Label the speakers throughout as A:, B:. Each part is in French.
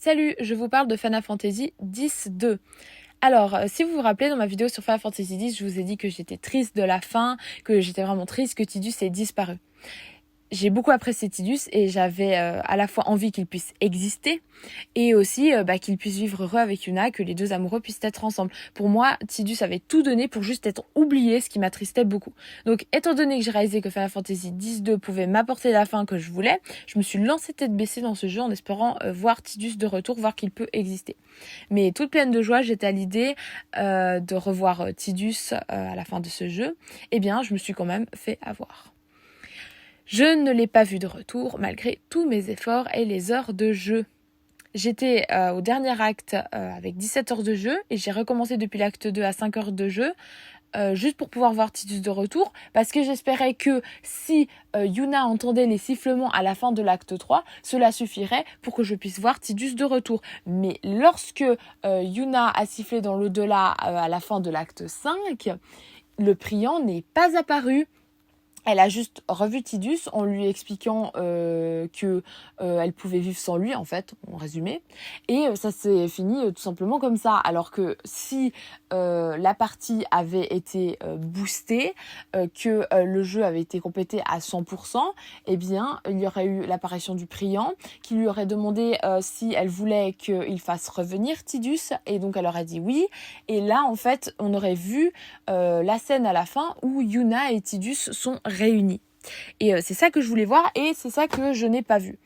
A: Salut, je vous parle de Final Fantasy X-2. Alors, si vous vous rappelez, dans ma vidéo sur Final Fantasy X, je vous ai dit que j'étais triste de la fin, que j'étais vraiment triste que Tidus ait disparu. J'ai beaucoup apprécié Tidus et j'avais à la fois envie qu'il puisse exister et aussi qu'il puisse vivre heureux avec Yuna, que les deux amoureux puissent être ensemble. Pour moi, Tidus avait tout donné pour juste être oublié, ce qui m'attristait beaucoup. Donc, étant donné que j'ai réalisé que Final Fantasy X-2 pouvait m'apporter la fin que je voulais, je me suis lancée tête baissée dans ce jeu en espérant voir Tidus de retour, voir qu'il peut exister. Mais toute pleine de joie, j'étais à l'idée de revoir Tidus à la fin de ce jeu. Eh bien, je me suis quand même fait avoir. Je ne l'ai pas vu de retour malgré tous mes efforts et les heures de jeu. J'étais au dernier acte avec 17 heures de jeu et j'ai recommencé depuis l'acte 2 à 5 heures de jeu juste pour pouvoir voir Tidus de retour parce que j'espérais que si Yuna entendait les sifflements à la fin de l'acte 3, cela suffirait pour que je puisse voir Tidus de retour. Mais lorsque Yuna a sifflé dans l'au-delà à la fin de l'acte 5, le priant n'est pas apparu. Elle a juste revu Tidus en lui expliquant que elle pouvait vivre sans lui, en fait, en résumé. Et ça s'est fini tout simplement comme ça. Alors que si la partie avait été boostée, que le jeu avait été complété à 100%, eh bien, il y aurait eu l'apparition du priant qui lui aurait demandé si elle voulait qu'il fasse revenir Tidus. Et donc, elle aurait dit oui. Et là, en fait, on aurait vu la scène à la fin où Yuna et Tidus sont réunis. Et c'est ça que je voulais voir et c'est ça que je n'ai pas vu.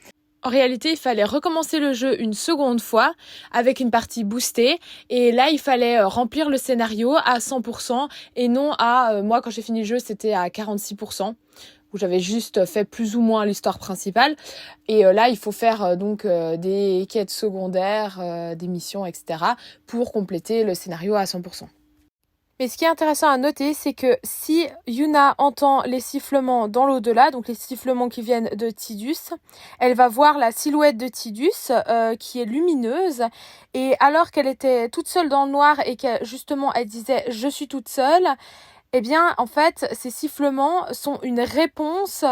A: En réalité, il fallait recommencer le jeu une seconde fois avec une partie boostée et là, il fallait remplir le scénario à 100% et non à... moi, quand j'ai fini le jeu, c'était à 46%. Où j'avais juste fait plus ou moins l'histoire principale. Et là, il faut faire des quêtes secondaires, des missions, etc. pour compléter le scénario à 100%. Mais ce qui est intéressant à noter, c'est que si Yuna entend les sifflements dans l'au-delà, donc les sifflements qui viennent de Tidus, elle va voir la silhouette de Tidus qui est lumineuse. Et alors qu'elle était toute seule dans le noir et que justement elle disait « je suis toute seule », eh bien, en fait, ces sifflements sont une réponse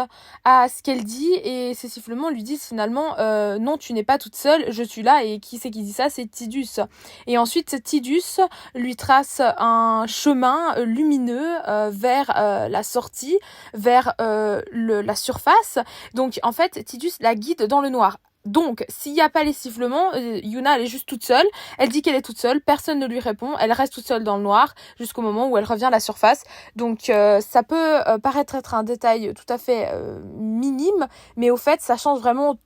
A: à ce qu'elle dit et ces sifflements lui disent finalement non, tu n'es pas toute seule, je suis là. Et qui c'est qui dit ça? C'est Tidus. Et ensuite, Tidus lui trace un chemin lumineux vers la sortie, vers la surface. Donc, en fait, Tidus la guide dans le noir. Donc, s'il n'y a pas les sifflements, Yuna, elle est juste toute seule. Elle dit qu'elle est toute seule, personne ne lui répond. Elle reste toute seule dans le noir jusqu'au moment où elle revient à la surface. Donc, ça peut paraître être un détail tout à fait minime, mais au fait, ça change vraiment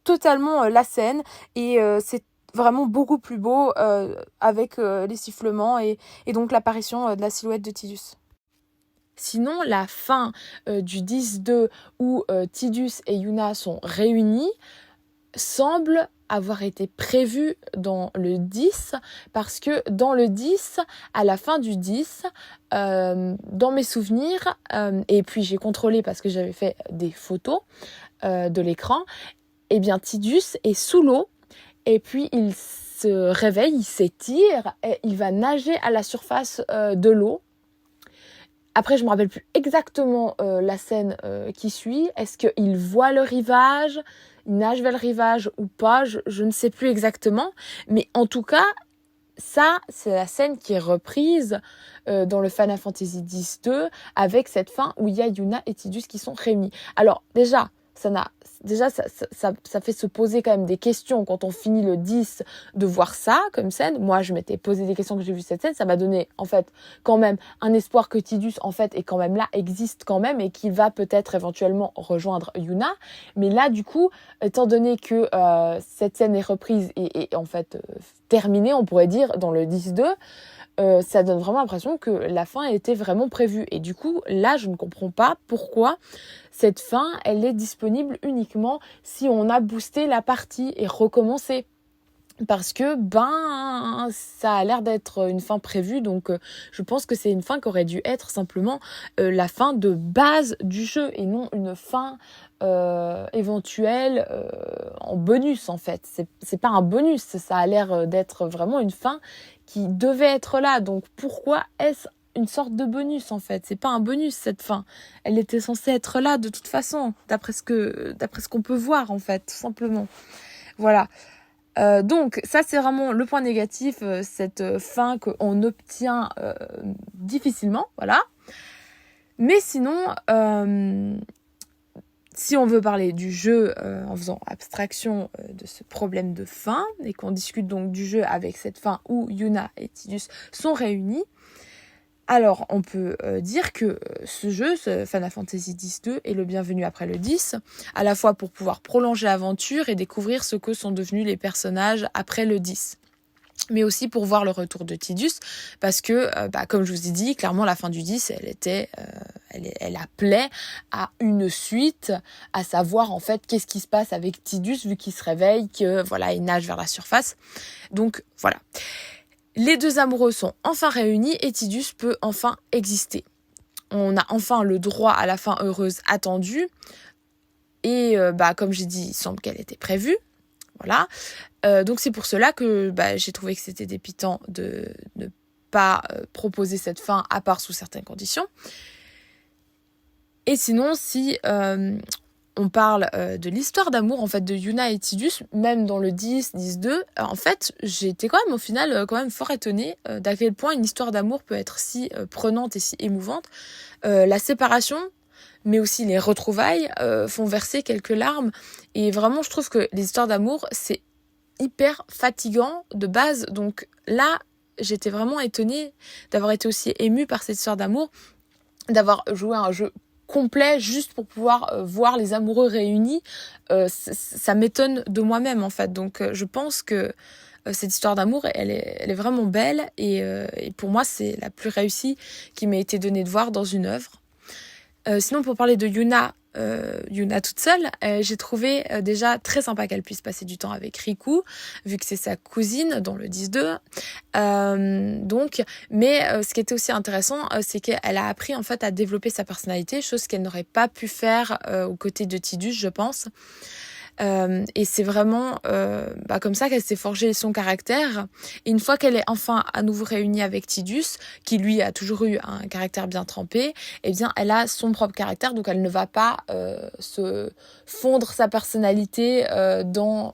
A: totalement la scène et c'est vraiment beaucoup plus beau avec les sifflements et donc l'apparition de la silhouette de Tidus. Sinon, la fin du 10-2 où Tidus et Yuna sont réunis semble avoir été prévu dans le 10 parce que dans le 10, à la fin du 10, dans mes souvenirs, et puis j'ai contrôlé parce que j'avais fait des photos de l'écran, eh bien Tidus est sous l'eau et puis il se réveille, il s'étire et il va nager à la surface de l'eau. Après, je ne me rappelle plus exactement la scène qui suit. Est-ce qu'il voit le rivage ? Il nage vers le rivage ou pas, je ne sais plus exactement. Mais en tout cas, ça, c'est la scène qui est reprise dans le Final Fantasy X-2 avec cette fin où il y a Yuna et Tidus qui sont réunis. Alors déjà, ça fait se poser quand même des questions quand on finit le 10 de voir ça comme scène. Moi, je m'étais posé des questions quand j'ai vu cette scène. Ça m'a donné, en fait, quand même un espoir que Tidus, en fait, est quand même là, existe quand même et qu'il va peut-être éventuellement rejoindre Yuna. Mais là, du coup, étant donné que cette scène est reprise et en fait terminée, on pourrait dire, dans le 10-2, ça donne vraiment l'impression que la fin était vraiment prévue. Et du coup, là, je ne comprends pas pourquoi cette fin, elle est disponible uniquement si on a boosté la partie et recommencé. Parce que, ça a l'air d'être une fin prévue, donc je pense que c'est une fin qui aurait dû être simplement la fin de base du jeu et non une fin éventuelle en bonus en fait. C'est pas un bonus, ça a l'air d'être vraiment une fin qui devait être là, donc pourquoi est-ce une sorte de bonus en fait? C'est pas un bonus cette fin, elle était censée être là de toute façon, d'après ce qu'on peut voir en fait, tout simplement. Voilà. Donc ça c'est vraiment le point négatif, cette fin qu'on obtient difficilement, voilà. Mais sinon, si on veut parler du jeu en faisant abstraction de ce problème de fin, et qu'on discute donc du jeu avec cette fin où Yuna et Tidus sont réunis, alors on peut dire que ce jeu, ce Final Fantasy X-2, est le bienvenu après le 10, à la fois pour pouvoir prolonger l'aventure et découvrir ce que sont devenus les personnages après le 10. Mais aussi pour voir le retour de Tidus, parce que, comme je vous ai dit, clairement la fin du 10, elle appelait à une suite, à savoir en fait qu'est-ce qui se passe avec Tidus vu qu'il se réveille, que voilà, il nage vers la surface. Donc voilà. Les deux amoureux sont enfin réunis et Tidus peut enfin exister. On a enfin le droit à la fin heureuse attendue. Et comme j'ai dit, il semble qu'elle était prévue. Voilà. Donc c'est pour cela que j'ai trouvé que c'était dépitant de ne pas proposer cette fin à part sous certaines conditions. Et sinon, si on parle de l'histoire d'amour en fait de Yuna et Tidus, même dans le 10-2, en fait, j'ai été quand même au final fort étonnée d'à quel point une histoire d'amour peut être si prenante et si émouvante. La séparation, mais aussi les retrouvailles font verser quelques larmes. Et vraiment, je trouve que les histoires d'amour, c'est hyper fatigant de base. Donc là, j'étais vraiment étonnée d'avoir été aussi émue par cette histoire d'amour, d'avoir joué à un jeu complet juste pour pouvoir voir les amoureux réunis. Ça m'étonne de moi-même en fait. Donc je pense que cette histoire d'amour, elle est vraiment belle et pour moi, c'est la plus réussie qui m'a été donnée de voir dans une œuvre. Sinon, pour parler de Yuna toute seule, j'ai trouvé déjà très sympa qu'elle puisse passer du temps avec Riku, vu que c'est sa cousine dans le 10-2. Mais ce qui était aussi intéressant, c'est qu'elle a appris en fait à développer sa personnalité, chose qu'elle n'aurait pas pu faire aux côtés de Tidus, je pense. Et c'est vraiment comme ça qu'elle s'est forgé son caractère. Et une fois qu'elle est enfin à nouveau réunie avec Tidus, qui lui a toujours eu un caractère bien trempé, eh bien elle a son propre caractère, donc elle ne va pas se fondre sa personnalité dans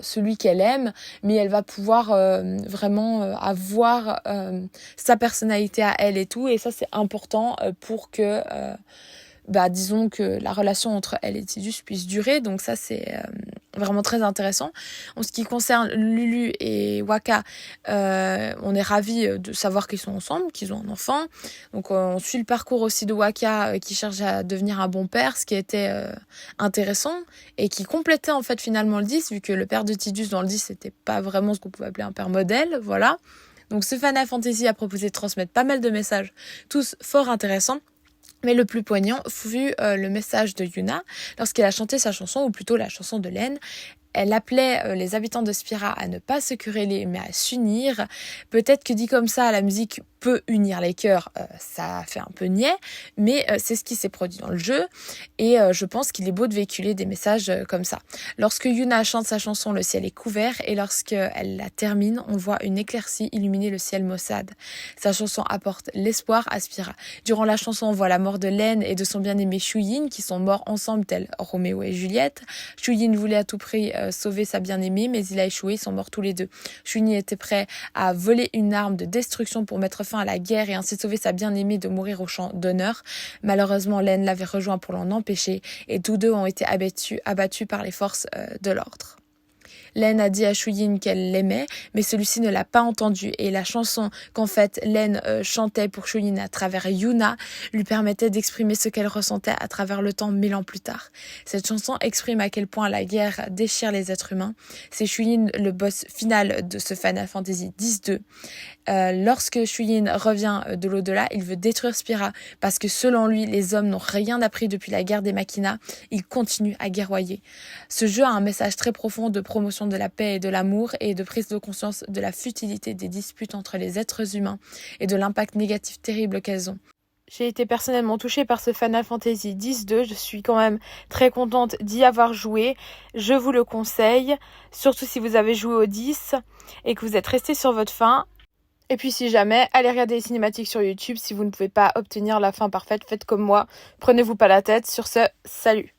A: celui qu'elle aime, mais elle va pouvoir vraiment avoir sa personnalité à elle et tout. Et ça c'est important pour que disons que la relation entre elle et Tidus puisse durer. Donc ça c'est vraiment très intéressant. En ce qui concerne Lulu et Wakka, on est ravis de savoir qu'ils sont ensemble, qu'ils ont un enfant. Donc on suit le parcours aussi de Wakka qui cherche à devenir un bon père, ce qui était intéressant et qui complétait en fait finalement le 10, vu que le père de Tidus dans le 10 c'était pas vraiment ce qu'on pouvait appeler un père modèle, voilà. Donc ce Final Fantasy a proposé de transmettre pas mal de messages, tous fort intéressants. Mais le plus poignant fut le message de Yuna lorsqu'elle a chanté sa chanson, ou plutôt la chanson de Len. Elle appelait les habitants de Spira à ne pas se quereller, mais à s'unir. Peut-être que dit comme ça, la musique peut unir les cœurs, ça fait un peu niais, mais c'est ce qui s'est produit dans le jeu. Et je pense qu'il est beau de véhiculer des messages comme ça. Lorsque Yuna chante sa chanson, le ciel est couvert, et lorsqu'elle la termine, on voit une éclaircie illuminer le ciel maussade. Sa chanson apporte l'espoir à Spira. Durant la chanson, on voit la mort de Len et de son bien-aimé Shuyin, qui sont morts ensemble, tels Roméo et Juliette. Shuyin voulait à tout prix sauver sa bien-aimée, mais il a échoué, ils sont morts tous les deux. Shuyin était prêt à voler une arme de destruction pour mettre fin à la guerre et ainsi sauver sa bien-aimée de mourir au champ d'honneur. Malheureusement, Len l'avait rejoint pour l'en empêcher et tous deux ont été abattus par les forces de l'ordre. Len a dit à Shuyin qu'elle l'aimait, mais celui-ci ne l'a pas entendu et la chanson qu'en fait Len chantait pour Shuyin à travers Yuna lui permettait d'exprimer ce qu'elle ressentait à travers le temps 1000 ans plus tard. Cette chanson exprime à quel point la guerre déchire les êtres humains. C'est Shuyin le boss final de ce Final Fantasy X-2. Lorsque Shuyin revient de l'au-delà, il veut détruire Spira parce que selon lui, les hommes n'ont rien appris depuis la guerre des Machina. Ils continuent à guerroyer. Ce jeu a un message très profond de promotion de la paix et de l'amour et de prise de conscience de la futilité des disputes entre les êtres humains et de l'impact négatif terrible qu'elles ont. J'ai été personnellement touchée par ce Final Fantasy X-2. Je suis quand même très contente d'y avoir joué. Je vous le conseille, surtout si vous avez joué au 10 et que vous êtes resté sur votre fin. Et puis si jamais, allez regarder les cinématiques sur YouTube. Si vous ne pouvez pas obtenir la fin parfaite, faites comme moi. Prenez-vous pas la tête. Sur ce, salut!